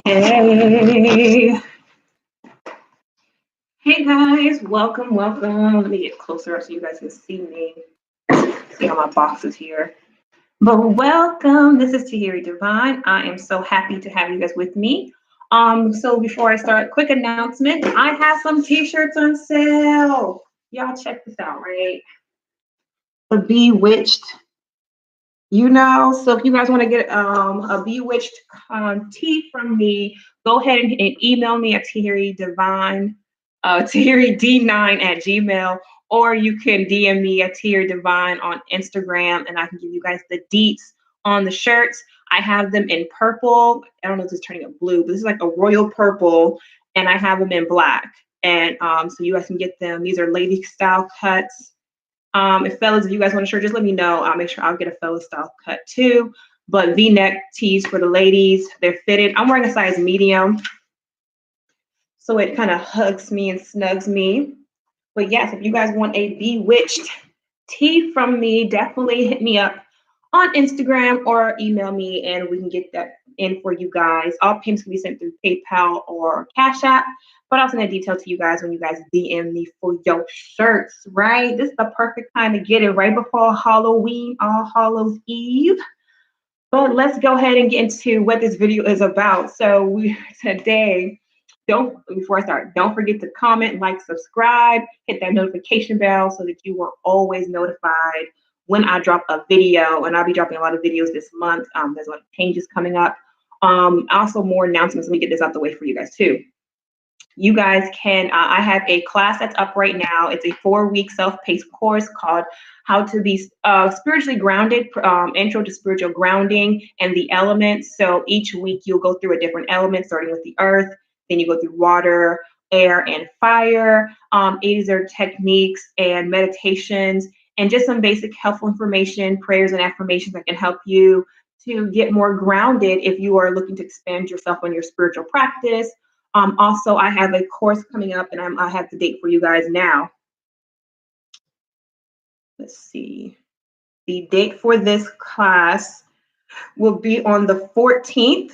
Hey, hey guys, welcome. Let me get closer so you guys can see me. See all my boxes here. But welcome. This is Tahiri Divine. I am so happy to have you guys with me. So before I start, quick announcement. I have some t-shirts on sale. Y'all check this out, right? The Bewitched. So if you guys want to get a Bewitched tee from me, go ahead and email me at TahiriD9 at Gmail, or you can DM me at TahiriDivine on Instagram, and I can give you guys the deets on the shirts. I have them in purple. I don't know if this is turning up blue, but this is like a royal purple, and I have them in black. And so you guys can get them. These are lady style cuts. If you guys want a shirt, just let me know. I'll make sure I'll get a fella style cut too. But V-neck tees for the ladies, they're fitted. I'm wearing a size medium, so it kind of hugs me and snugs me. But yes, if you guys want a Bewitched tee from me, definitely hit me up on Instagram or email me and we can get that in for you guys. All payments can be sent through PayPal or Cash App, but I'll send that detail to you guys when you guys DM me for your shirts, right? This is the perfect time to get it right before Halloween, All Hallows Eve. But let's go ahead and get into what this video is about. So today, before I start, don't forget to comment, like, subscribe, hit that notification bell so that you are always notified when I drop a video. And I'll be dropping a lot of videos this month. There's a lot of changes coming up. Also more announcements. Let me get this out the way for you guys too. You guys can, I have a class that's up right now. It's a 4-week self-paced course called How to Be Spiritually Grounded, Intro to Spiritual Grounding and the Elements. So each week you'll go through a different element, starting with the earth, then you go through water, air, and fire. These are techniques and meditations and just some basic helpful information, prayers and affirmations that can help you to get more grounded if you are looking to expand yourself on your spiritual practice. Also, I have a course coming up and I have the date for you guys now. Let's see. The date for this class will be on the 14th,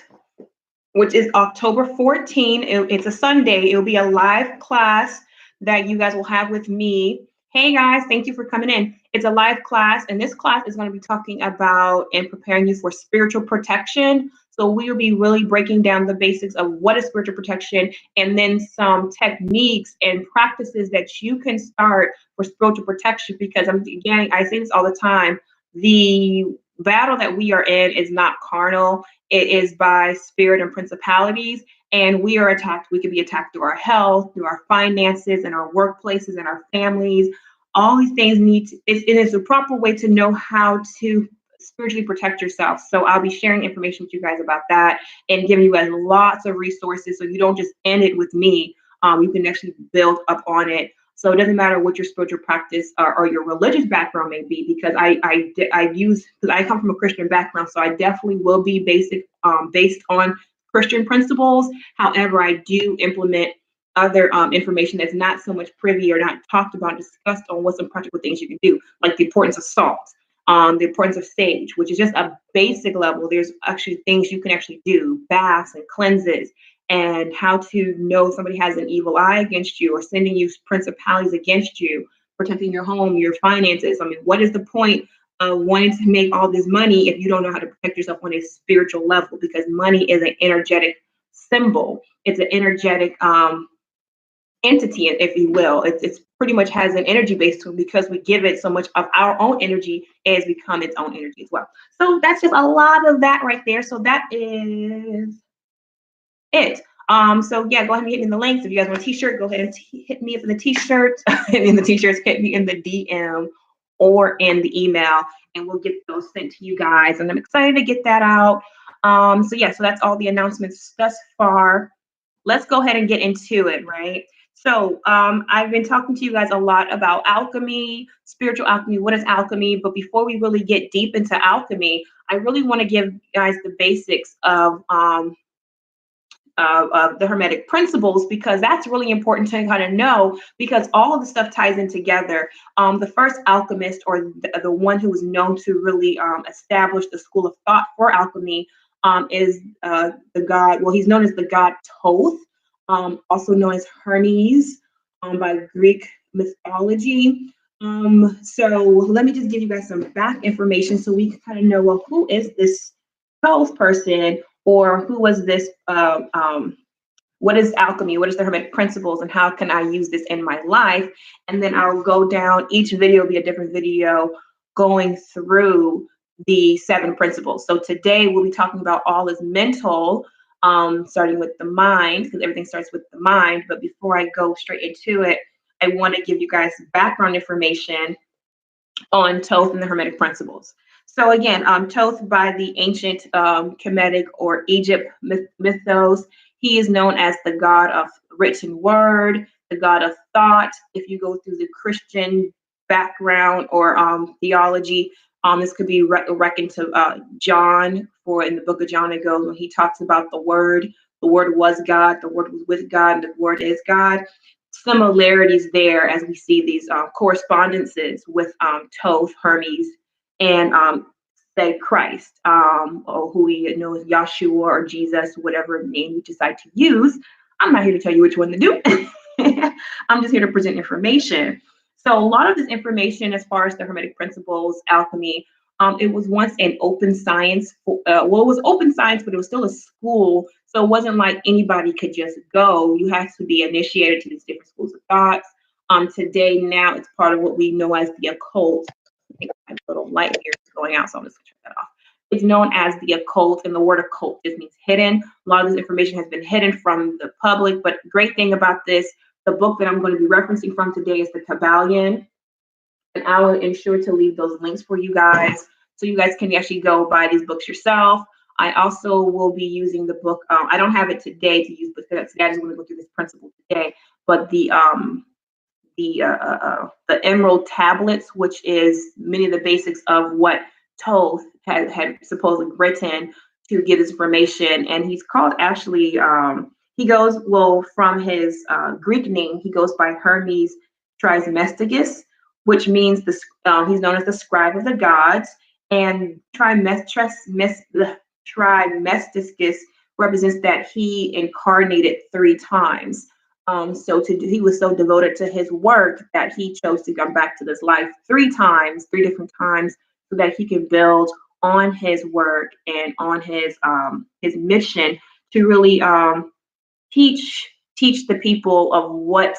which is October 14. It's a Sunday. It'll be a live class that you guys will have with me. Hey guys, thank you for coming in. It's a live class, and this class is going to be talking about and preparing you for spiritual protection. So we will be really breaking down the basics of what is spiritual protection and then some techniques and practices that you can start for spiritual protection. Because I say this all the time, the battle that we are in is not carnal. It is by spirit and principalities. And we are attacked. We can be attacked through our health, through our finances, and our workplaces, and our families. All these things it is a proper way to know how to spiritually protect yourself. So I'll be sharing information with you guys about that and giving you guys lots of resources so you don't just end it with me. You can actually build up on it. So it doesn't matter what your spiritual practice or your religious background may be, because I come from a Christian background, so I definitely will be based on Christian principles. However, I do implement other information that's not so much privy or not talked about, discussed on what some practical things you can do, like the importance of salt, the importance of sage, which is just a basic level. There's actually things you can actually do, baths and cleanses, and how to know somebody has an evil eye against you or sending you principalities against you, protecting your home, your finances. I mean, what is the point of wanting to make all this money if you don't know how to protect yourself on a spiritual level? Because money is an energetic symbol. It's an energetic entity, if you will. It's pretty much has an energy base to it because we give it so much of our own energy, it has become its own energy as well. So that's just a lot of that right there. So that is it. So yeah, go ahead and hit me in the links. If you guys want a t-shirt, go ahead and hit me up in the t-shirt. In the t-shirts, hit me in the DM or in the email, and we'll get those sent to you guys. And I'm excited to get that out. So that's all the announcements thus far. Let's go ahead and get into it, right? So I've been talking to you guys a lot about alchemy, spiritual alchemy. What is alchemy? But before we really get deep into alchemy, I really want to give you guys the basics of the Hermetic principles, because that's really important to kind of know, because all of the stuff ties in together. The first alchemist, or the one who was known to really establish the school of thought for alchemy, is the god, well, he's known as the god Thoth, also known as Hermes by Greek mythology. So let me just give you guys some back information so we can kind of know, well, who is this Thoth person, or who was this, what is alchemy, what is the Hermetic principles, and how can I use this in my life? And then I'll go down, each video will be a different video going through the 7 principles. So today we'll be talking about all is mental, starting with the mind, because everything starts with the mind. But before I go straight into it, I want to give you guys background information on Thoth and the Hermetic principles. So again, Thoth by the ancient Kemetic or Egypt mythos, he is known as the god of written word, the god of thought. If you go through the Christian background or theology, this could be reckoned to John, for in the book of John it goes when he talks about the word was God, the word was with God, and the word is God. Similarities there as we see these correspondences with Thoth, Hermes, and say Christ, or who we know as Yahshua or Jesus, whatever name you decide to use. I'm not here to tell you which one to do. I'm just here to present information. So a lot of this information, as far as the Hermetic principles, alchemy, it was once an open science. Well, it was open science, but it was still a school. So it wasn't like anybody could just go. You had to be initiated to these different schools of thoughts. Today, now it's part of what we know as the occult. I think my little light here is going out, so I'm just gonna turn that off. It's known as the occult, and the word occult just means hidden. A lot of this information has been hidden from the public, but the great thing about this, the book that I'm going to be referencing from today is the Kybalion, and I will ensure to leave those links for you guys so you guys can actually go buy these books yourself. I also will be using the book. I don't have it today to use, but today I just want to go through this principle today. But the emerald tablets, which is many of the basics of what Thoth had supposedly written to give this information. And he's called actually, he goes, well, from his Greek name, he goes by Hermes Trismegistus, which means he's known as the scribe of the gods. And Trismegistus represents that he incarnated 3 times. He was so devoted to his work that he chose to come back to this life 3 different times, so that he could build on his work and on his mission to really teach the people of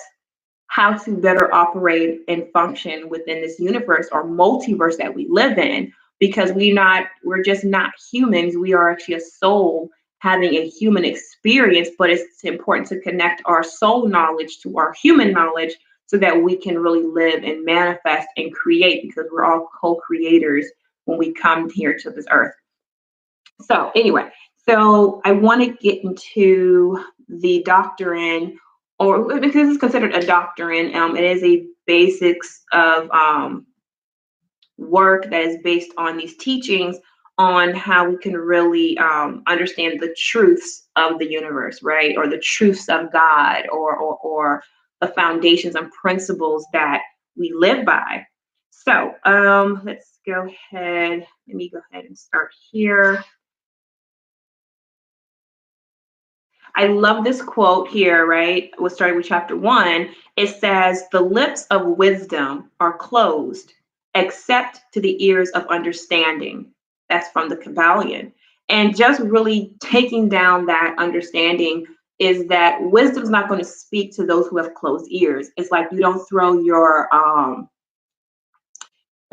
how to better operate and function within this universe or multiverse that we live in, because we're just not humans. We are actually a soul having a human experience, but it's important to connect our soul knowledge to our human knowledge so that we can really live and manifest and create, because we're all co-creators when we come here to this earth. So anyway, so I want to get into the doctrine, or because it's considered a doctrine, it is a basics of work that is based on these teachings on how we can really understand the truths of the universe, right? Or the truths of God, or the foundations and principles that we live by. So let's go ahead. Let me go ahead and start here. I love this quote here, right? We'll start with chapter 1. It says, "The lips of wisdom are closed, except to the ears of understanding." That's from the Kybalion. And just really taking down that understanding is that wisdom is not going to speak to those who have closed ears. It's like you don't throw your,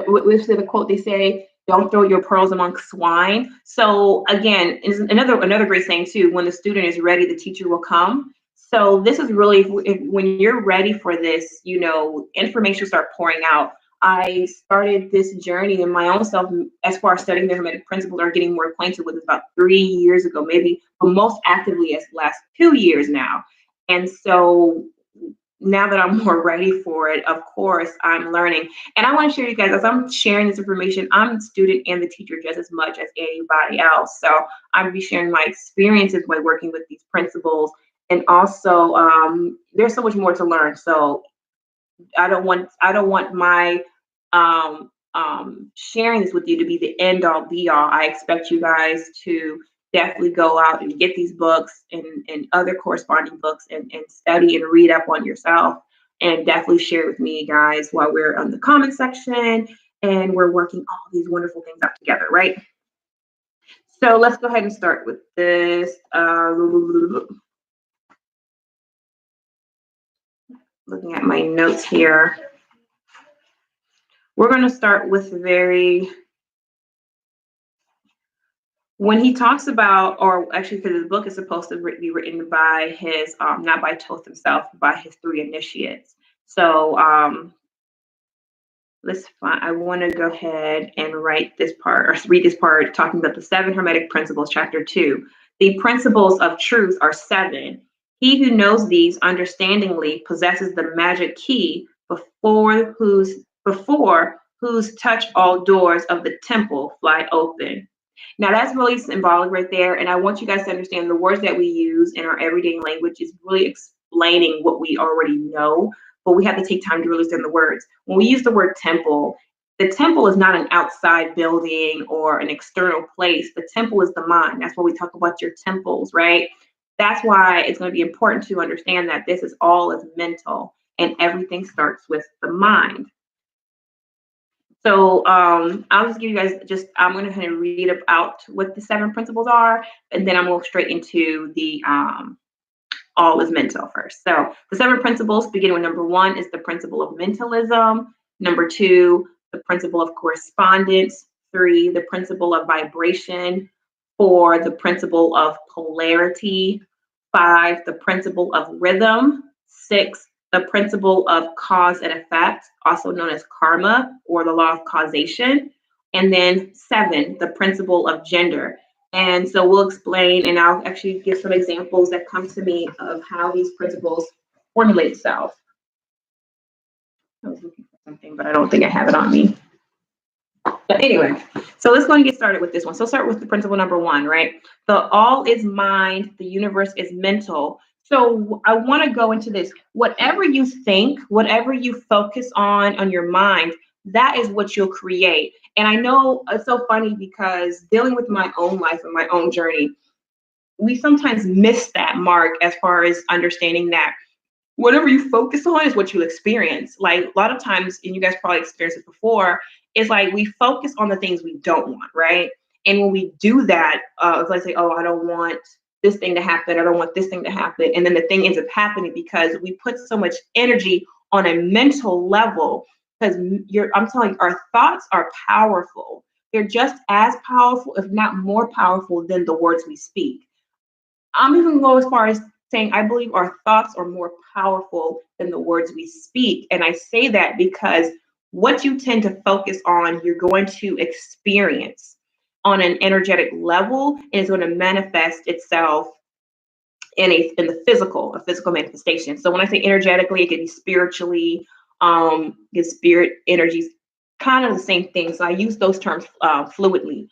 what's the quote they say? Don't throw your pearls among swine. So again, is another great saying too. When the student is ready, the teacher will come. So this is really, when you're ready for this, information start pouring out. I started this journey in my own self as far as studying the Hermetic principles or getting more acquainted with it about 3 years ago, maybe, but most actively as the last 2 years now. And so now that I'm more ready for it, of course, I'm learning. And I want to share you guys, as I'm sharing this information, I'm the student and the teacher just as much as anybody else. So I'm be sharing my experiences by working with these principles. And also, there's so much more to learn. So I don't want my sharing this with you to be the end all be all. I expect you guys to definitely go out and get these books and other corresponding books and study and read up on yourself, and definitely share with me, guys, while we're on the comment section and we're working all these wonderful things out together, right? So let's go ahead and start with this. Looking at my notes here. We're going to start with when he talks about, or actually, because the book is supposed to be written by his, not by Thoth himself, but by his 3 initiates. So let's find, I want to go ahead and write this part, or read this part, talking about the 7 Hermetic principles, chapter 2. The principles of truth are 7. He who knows these understandingly possesses the magic key before whose touch all doors of the temple fly open. Now that's really symbolic right there. And I want you guys to understand the words that we use in our everyday language is really explaining what we already know, but we have to take time to really understand the words. When we use the word temple, the temple is not an outside building or an external place. The temple is the mind. That's why we talk about your temples, right? That's why it's going to be important to understand that this is all is mental and everything starts with the mind. So I'll just give you guys I'm going to kind of read out what the 7 principles are, and then I'm going to go straight into the all is mental first. So the 7 principles, beginning with number 1, is the principle of mentalism. Number 2, the principle of correspondence. 3, the principle of vibration. 4, the principle of polarity. 5, the principle of rhythm. 6, the principle of cause and effect, also known as karma or the law of causation. And then 7, the principle of gender. And so we'll explain, and I'll actually give some examples that come to me of how these principles formulate itself. I was looking for something, but I don't think I have it on me. But anyway, so let's go and get started with this one. So start with the principle number 1, right? The all is mind, the universe is mental. So I want to go into this. Whatever you think, whatever you focus on your mind, that is what you'll create. And I know it's so funny because dealing with my own life and my own journey, we sometimes miss that mark as far as understanding that whatever you focus on is what you experience. Like a lot of times, and you guys probably experienced it before, it's like we focus on the things we don't want, right? And when we do that, it's like say, oh, I don't want this thing to happen. I don't want this thing to happen. And then the thing ends up happening because we put so much energy on a mental level. Because I'm telling you, our thoughts are powerful. They're just as powerful, if not more powerful, than the words we speak. I'm even going as far as saying I believe our thoughts are more powerful than the words we speak. And I say that because what you tend to focus on, you're going to experience on an energetic level, and it's going to manifest itself in the physical, a physical manifestation. So when I say energetically, it could be spiritually, the spirit energies, kind of the same thing. So I use those terms fluidly.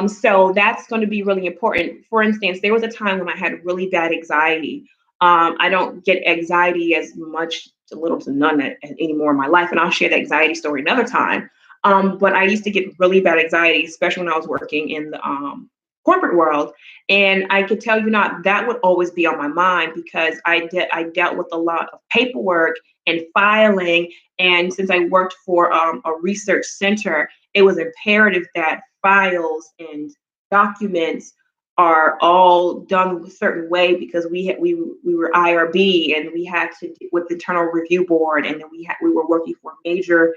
So that's going to be really important. For instance, there was a time when I had really bad anxiety. I don't get anxiety as much, a little to none anymore in my life. And I'll share the anxiety story another time. But I used to get really bad anxiety, especially when I was working in the corporate world. And I could tell you not, that would always be on my mind because I dealt with a lot of paperwork and filing. And since I worked for a research center, it was imperative that files and documents are all done a certain way because we were IRB and we had to do with the internal review board, and then we were working for major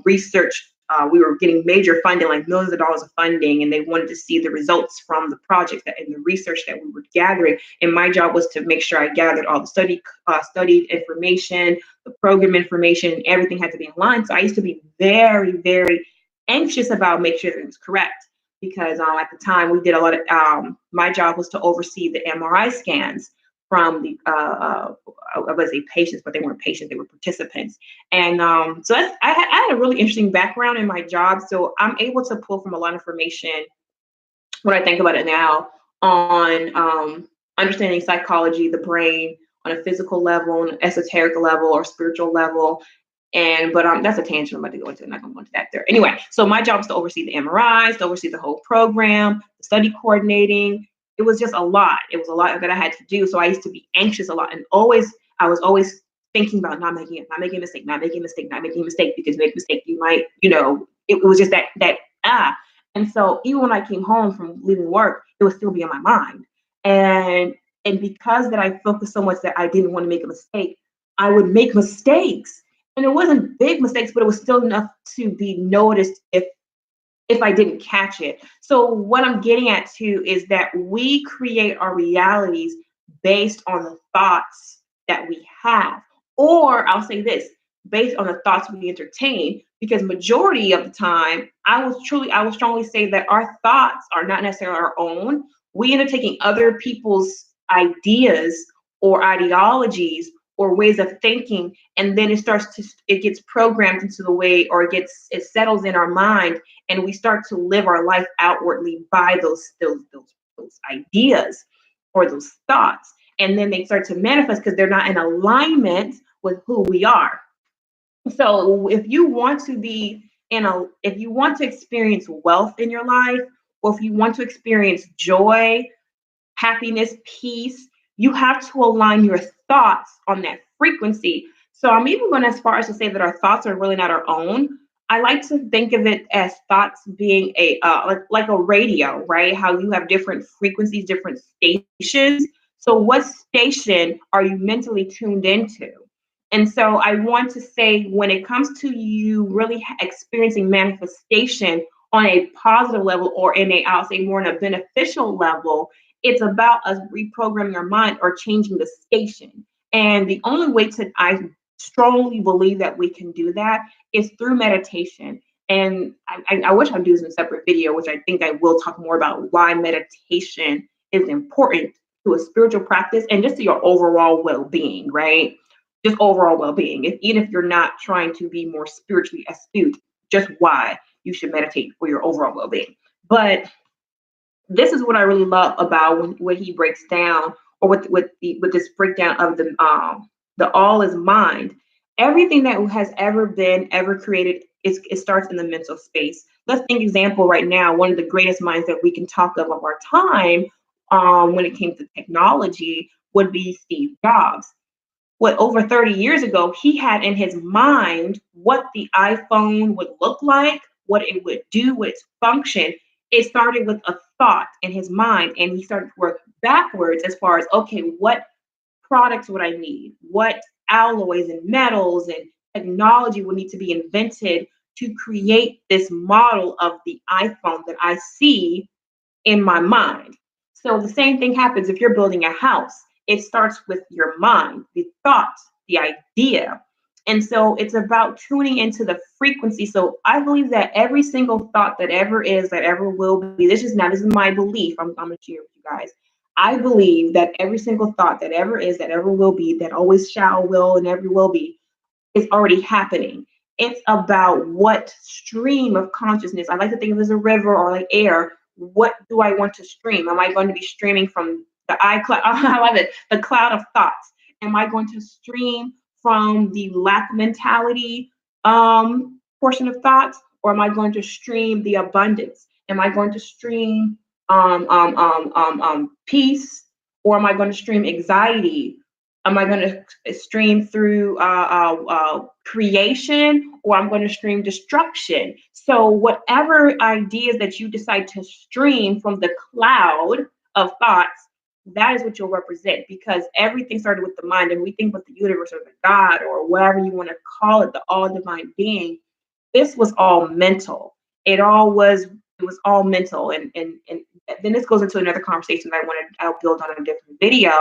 research. We were getting major funding, like millions of dollars of funding, and they wanted to see the results from the project and the research that we were gathering. And my job was to make sure I gathered all the studied information, the program information, and everything had to be in line. So I used to be very, very anxious about making sure that it was correct because at the time we did a lot of, my job was to oversee the MRI scans from the, I would say patients, but they weren't patients, they were participants. And so I had a really interesting background in my job. So I'm able to pull from a lot of information when I think about it now on understanding psychology, the brain on a physical level, on an esoteric level or spiritual level. But that's a tangent I'm about to go into. I'm not going to go into that there. Anyway, so my job is to oversee the MRIs, to oversee the whole program, the study coordinating, it was just a lot. It was a lot that I had to do. So I used to be anxious a lot, and I was always thinking about not making a mistake, not making a mistake, not making a mistake, because make a mistake, you might, it was just that. And so even when I came home from leaving work, it would still be in my mind. And because that I focused so much that I didn't want to make a mistake, I would make mistakes. And it wasn't big mistakes, but it was still enough to be noticed if I didn't catch it. So what I'm getting at too is that we create our realities based on the thoughts that we have. Or I'll say this, based on the thoughts we entertain, because majority of the time, I will strongly say that our thoughts are not necessarily our own. We end up taking other people's ideas or ideologies or ways of thinking, and then it gets programmed into the way, or it settles in our mind, and we start to live our life outwardly by those ideas or those thoughts, and then they start to manifest because they're not in alignment with who we are. So if you want to experience wealth in your life, or if you want to experience joy, happiness, peace, you have to align your thoughts on that frequency. So I'm even going as far as to say that our thoughts are really not our own. I like to think of it as thoughts being like a radio, right? How you have different frequencies, different stations. So what station are you mentally tuned into? And so I want to say, when it comes to you really experiencing manifestation on a positive level, or I'll say more in a beneficial level, it's about us reprogramming our mind or changing the station. And the only way I strongly believe that we can do that is through meditation. And I wish I'd do this in a separate video, which I think I will talk more about why meditation is important to a spiritual practice and just to your overall well-being, right? Just overall well-being. Even if you're not trying to be more spiritually astute, just why you should meditate for your overall well-being. But this is what I really love about when he breaks down, or with this breakdown of the all is mind. Everything that has ever been ever created, it starts in the mental space. Let's think example right now. One of the greatest minds that we can talk of our time, when it came to technology, would be Steve Jobs. What, over 30 years ago, he had in his mind what the iPhone would look like, what it would do, what its function. It started with a thought in his mind, and he started to work backwards as far as, okay, what products would I need? What alloys and metals and technology would need to be invented to create this model of the iPhone that I see in my mind? So the same thing happens if you're building a house. It starts with your mind, the thought, the idea. And so it's about tuning into the frequency. So I believe that every single thought that ever is, that ever will be, this is my belief. I'm going to share with you guys. I believe that every single thought that ever is, that ever will be, that always shall, will, and ever will be, is already happening. It's about what stream of consciousness. I like to think of it as a river or like air. What do I want to stream? Am I going to be streaming from the iCloud? I love it. The cloud of thoughts. Am I going to stream from the lack mentality portion of thoughts, or am I going to stream the abundance? Am I going to stream peace, or am I going to stream anxiety? Am I going to stream through creation, or I'm going to stream destruction? So whatever ideas that you decide to stream from the cloud of thoughts, that is what you'll represent, because everything started with the mind. And we think with the universe or the God or whatever you want to call it, the all divine being, this was all mental. It was all mental. And then this goes into another conversation that I'll build on a different video,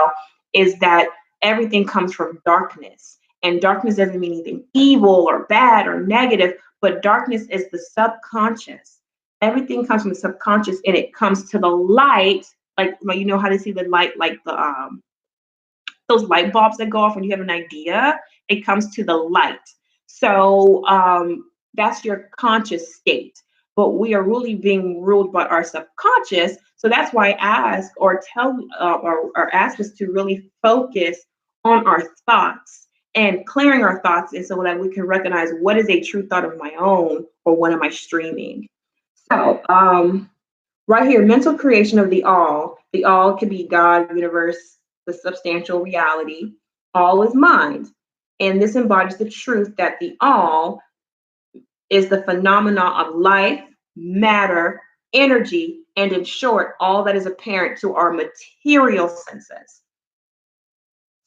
is that everything comes from darkness. And darkness doesn't mean anything evil or bad or negative, but darkness is the subconscious. Everything comes from the subconscious, and it comes to the light. Like, you know how to see the light, like those light bulbs that go off when you have an idea. It comes to the light. So that's your conscious state. But we are really being ruled by our subconscious. So that's why I ask or tell or ask us to really focus on our thoughts and clearing our thoughts, and so that we can recognize what is a true thought of my own, or what am I streaming. So right here, mental creation of the all. The all could be God, universe, the substantial reality. All is mind. And this embodies the truth that the all is the phenomena of life, matter, energy, and in short, all that is apparent to our material senses.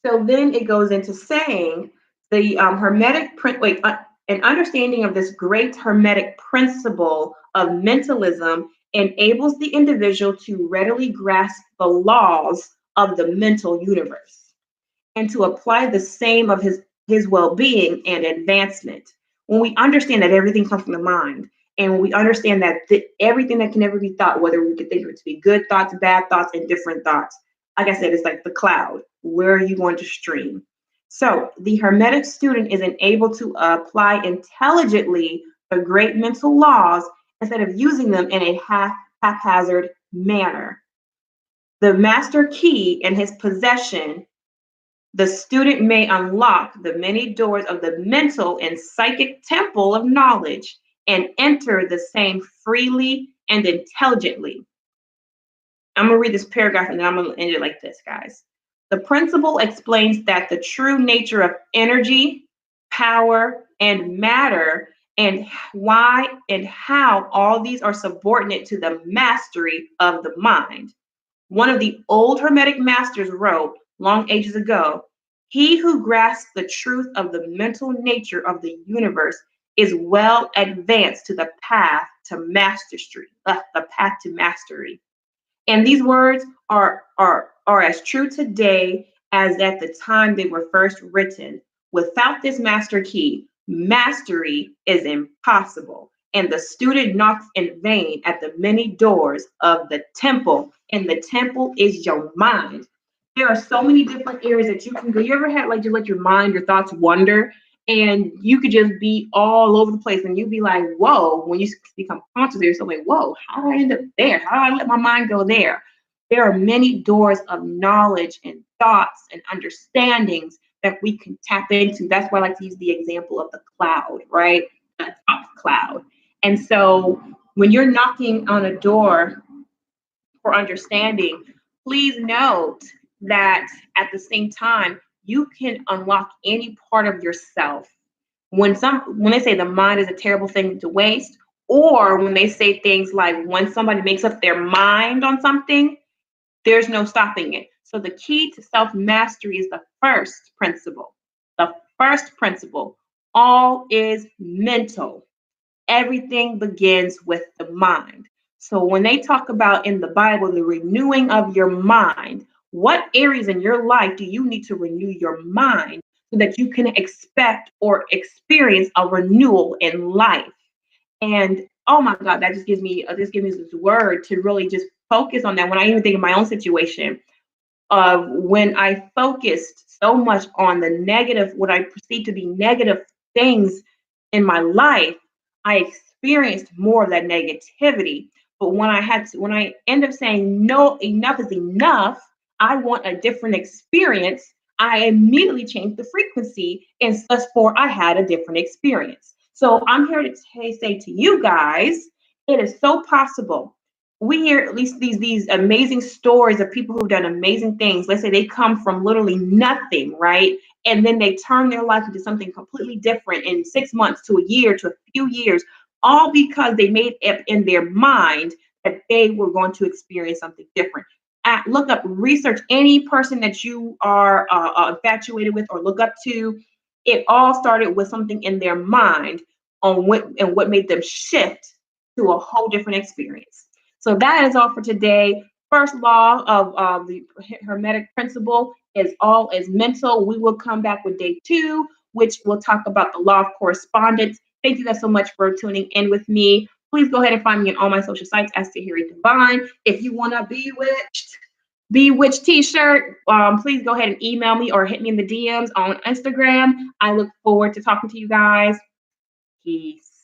So then it goes into saying the Hermetic print, an understanding of this great Hermetic principle of mentalism enables the individual to readily grasp the laws of the mental universe and to apply the same of his well-being and advancement. When we understand that everything comes from the mind, and when we understand that everything that can ever be thought, whether we could think of it to be good thoughts, bad thoughts, and different thoughts, like I said, it's like the cloud. Where are you going to stream? So the Hermetic student is enabled to apply intelligently the great mental laws instead of using them in a haphazard manner. The master key in his possession, the student may unlock the many doors of the mental and psychic temple of knowledge and enter the same freely and intelligently. I'm going to read this paragraph and then I'm going to end it like this, guys. The principle explains that the true nature of energy, power, and matter, and why and how all these are subordinate to the mastery of the mind. One of the old Hermetic masters wrote long ages ago, "He who grasps the truth of the mental nature of the universe is well advanced to the path to mastery, the path to mastery." And these words are as true today as at the time they were first written. Without this master key, mastery is impossible, and the student knocks in vain at the many doors of the temple, and the temple is your mind. There are so many different areas that you can go. You ever had like just let your mind, your thoughts wander, and you could just be all over the place, and you'd be like, whoa, when you become conscious of yourself, like, whoa, how do I end up there? How do I let my mind go there? There are many doors of knowledge and thoughts and understandings that we can tap into. That's why I like to use the example of the cloud, right? The top cloud. And so when you're knocking on a door for understanding, please note that at the same time, you can unlock any part of yourself. When they say the mind is a terrible thing to waste, or when they say things like when somebody makes up their mind on something, there's no stopping it. So the key to self-mastery is the first principle. The first principle, all is mental. Everything begins with the mind. So when they talk about in the Bible, the renewing of your mind, what areas in your life do you need to renew your mind so that you can expect or experience a renewal in life? And oh my God, that just gives me this word to really just focus on that. When I even think of my own situation, when I focused so much on the negative, what I perceived to be negative things in my life, I experienced more of that negativity. But when I end up saying no, enough is enough, I want a different experience, I immediately changed the frequency, and thus for I had a different experience. So I'm here to say to you guys, it is so possible. We hear at least these amazing stories of people who've done amazing things. Let's say they come from literally nothing, right? And then they turn their life into something completely different in 6 months to a year to a few years, all because they made up in their mind that they were going to experience something different. Look up, research any person that you are infatuated with or look up to. It all started with something in their mind on what made them shift to a whole different experience. So that is all for today. First law of the Hermetic principle is all is mental. We will come back with day 2, which will talk about the law of correspondence. Thank you guys so much for tuning in with me. Please go ahead and find me on all my social sites as Tahiri Divine. If you want a Bewitched t-shirt, please go ahead and email me or hit me in the DMs on Instagram. I look forward to talking to you guys. Peace.